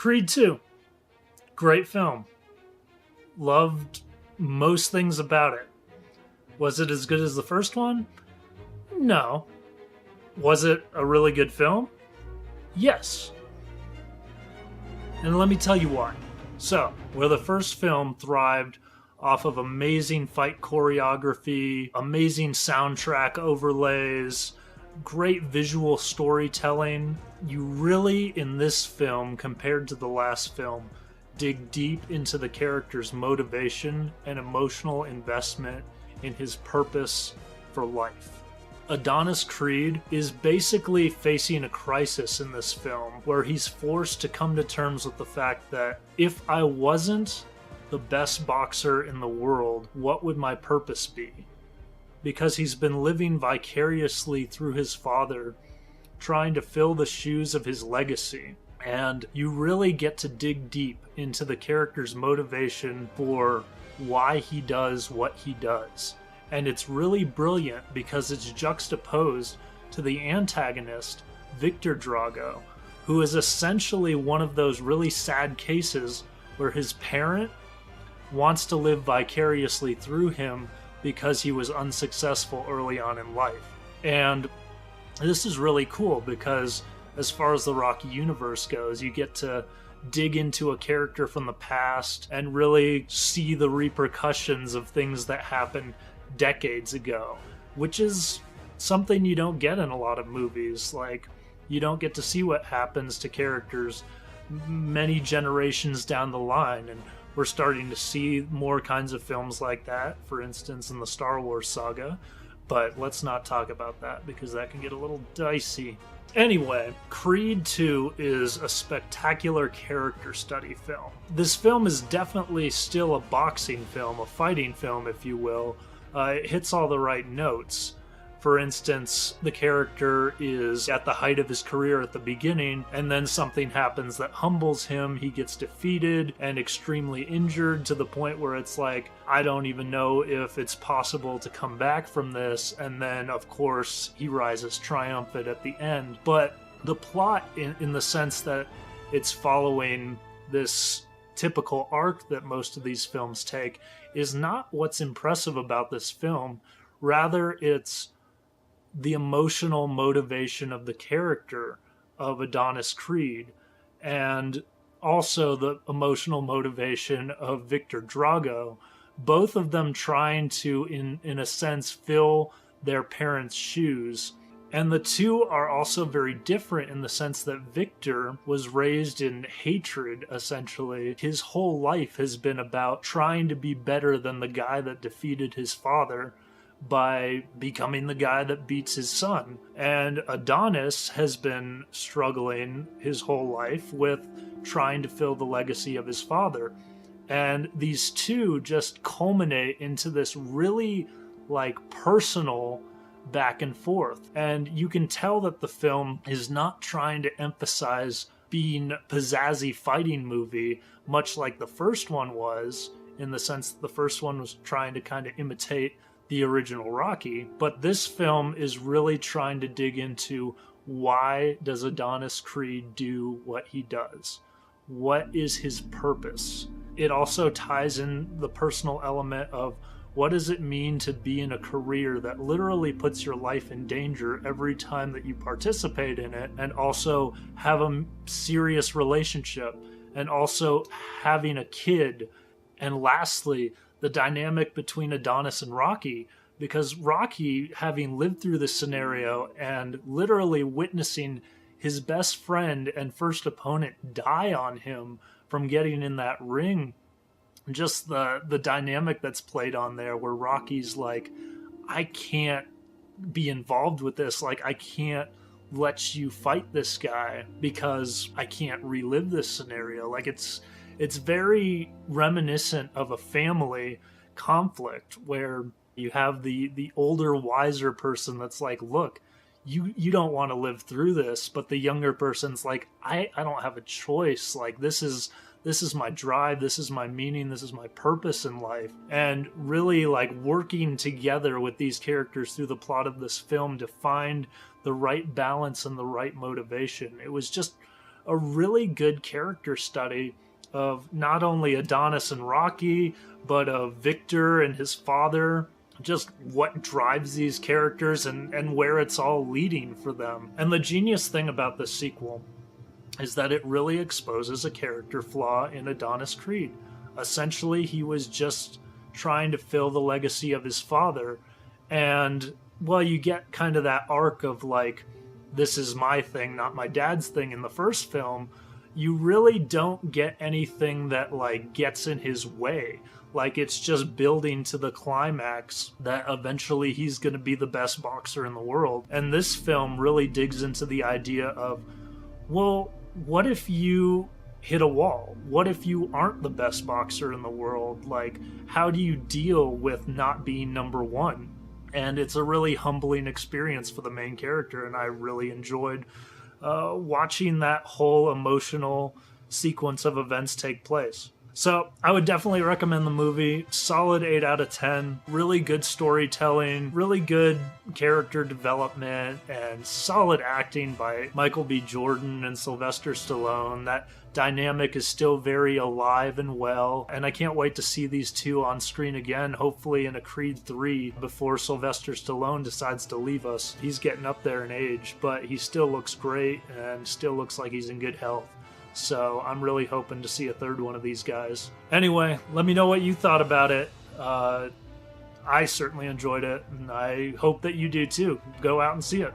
Creed 2. Great film. Loved most things about it. Was it as good as the first one? No. Was it a really good film? Yes. And let me tell you why. So, where the first film thrived off of amazing fight choreography, amazing soundtrack overlays, great visual storytelling, you really, in this film, compared to the last film, dig deep into the character's motivation and emotional investment in his purpose for life. Adonis Creed is basically facing a crisis in this film where he's forced to come to terms with the fact that if I wasn't the best boxer in the world, what would my purpose be? Because he's been living vicariously through his father, trying to fill the shoes of his legacy. And you really get to dig deep into the character's motivation for why he does what he does. And it's really brilliant because it's juxtaposed to the antagonist, Victor Drago, who is essentially one of those really sad cases where his parent wants to live vicariously through him because he was unsuccessful early on in life. And this is really cool because as far as the Rocky universe goes, you get to dig into a character from the past and really see the repercussions of things that happened decades ago, which is something you don't get in a lot of movies. Like, you don't get to see what happens to characters many generations down the line, and we're starting to see more kinds of films like that, for instance in the Star Wars saga, but let's not talk about that because that can get a little dicey. Anyway, Creed 2 is a spectacular character study film. This film is definitely still a boxing film, a fighting film if you will. It hits all the right notes. For instance, the character is at the height of his career at the beginning, and then something happens that humbles him. He gets defeated and extremely injured to the point where it's like, I don't even know if it's possible to come back from this. And then, of course, he rises triumphant at the end. But the plot, in the sense that it's following this typical arc that most of these films take, is not what's impressive about this film. Rather, it's the emotional motivation of the character of Adonis Creed, and also the emotional motivation of Victor Drago, both of them trying to, in a sense, fill their parents' shoes. And the two are also very different in the sense that Victor was raised in hatred, essentially. His whole life has been about trying to be better than the guy that defeated his father by becoming the guy that beats his son. And Adonis has been struggling his whole life with trying to fill the legacy of his father. And these two just culminate into this really personal back and forth. And you can tell that the film is not trying to emphasize being a pizzazzy fighting movie, much like the first one was, in the sense that the first one was trying to kind of imitate the original Rocky, but this film is really trying to dig into why does Adonis Creed do what he does? What is his purpose? It also ties in the personal element of what does it mean to be in a career that literally puts your life in danger every time that you participate in it, and also have a serious relationship, and also having a kid, and lastly, the dynamic between Adonis and Rocky, because Rocky, having lived through this scenario and literally witnessing his best friend and first opponent die on him from getting in that ring, just the dynamic that's played on there where Rocky's like, I can't be involved with this, I can't let you fight this guy because I can't relive this scenario. It's very reminiscent of a family conflict where you have the older, wiser person that's like, look, you don't want to live through this, but the younger person's like, I don't have a choice. This is my drive, this is my meaning, this is my purpose in life. And really working together with these characters through the plot of this film to find the right balance and the right motivation. It was just a really good character study of not only Adonis and Rocky, but of Victor and his father, just what drives these characters and where it's all leading for them. And the genius thing about the sequel is that it really exposes a character flaw in Adonis Creed. Essentially, he was just trying to fill the legacy of his father. And, well, you get kind of that arc of like, this is my thing, not my dad's thing in the first film. You really don't get anything that like gets in his way. Like, it's just building to the climax that eventually he's going to be the best boxer in the world. And this film really digs into the idea of, well, what if you hit a wall? What if you aren't the best boxer in the world? Like, how do you deal with not being number one? And it's a really humbling experience for the main character, and I really enjoyed watching that whole emotional sequence of events take place. So I would definitely recommend the movie. Solid 8 out of 10. Really good storytelling, really good character development, and solid acting by Michael B. Jordan and Sylvester Stallone. That dynamic is still very alive and well, and I can't wait to see these two on screen again, hopefully in a Creed 3 before Sylvester Stallone decides to leave us. He's getting up there in age, but he still looks great and still looks like he's in good health. So I'm really hoping to see a third one of these guys. Anyway, let me know what you thought about it. I certainly enjoyed it, and I hope that you do too. Go out and see it.